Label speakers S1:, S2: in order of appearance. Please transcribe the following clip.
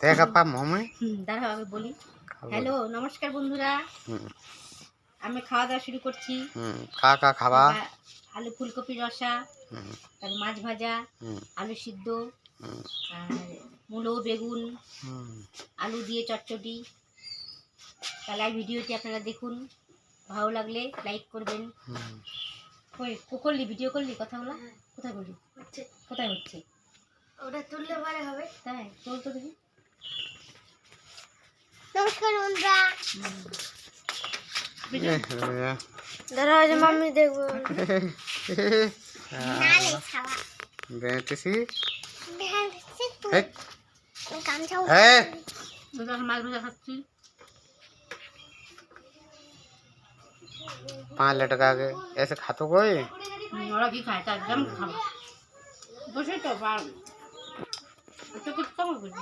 S1: দেখা পাম আমি
S2: দাঁড়াও আমি বলি। হ্যালো নমস্কার বন্ধুরা, আমি খাওয়া দাওয়া শুরু করছি।
S1: কা খাবা?
S2: আলু ফুলকপি রসা, তারপর মাছ ভাজা, আলু সিদ্ধ, আর মূলো বেগুন, আলু দিয়ে চচ্চড়ি। তাহলে আর ভিডিওটি আপনারা দেখুন, ভালো লাগলে লাইক করবেন। করলি ভিডিও করলি কথা বলা? কোথায় বলি? কোথায় হচ্ছে? ওটা তুললে পরে হবে। তাই তোল তো দেখি। নমস্কার বন্ধুরা, দাঁড়াও যে মাম্মি দেখবো।
S1: বেঁচেছি
S2: মাছ ভাজা খাচ্ছি।
S1: 5 लीटर आगे ऐसे खातो कोई
S2: ওরা কি খায় তা একদম খাবো বসে তো পার একটু কিছু কম করবি।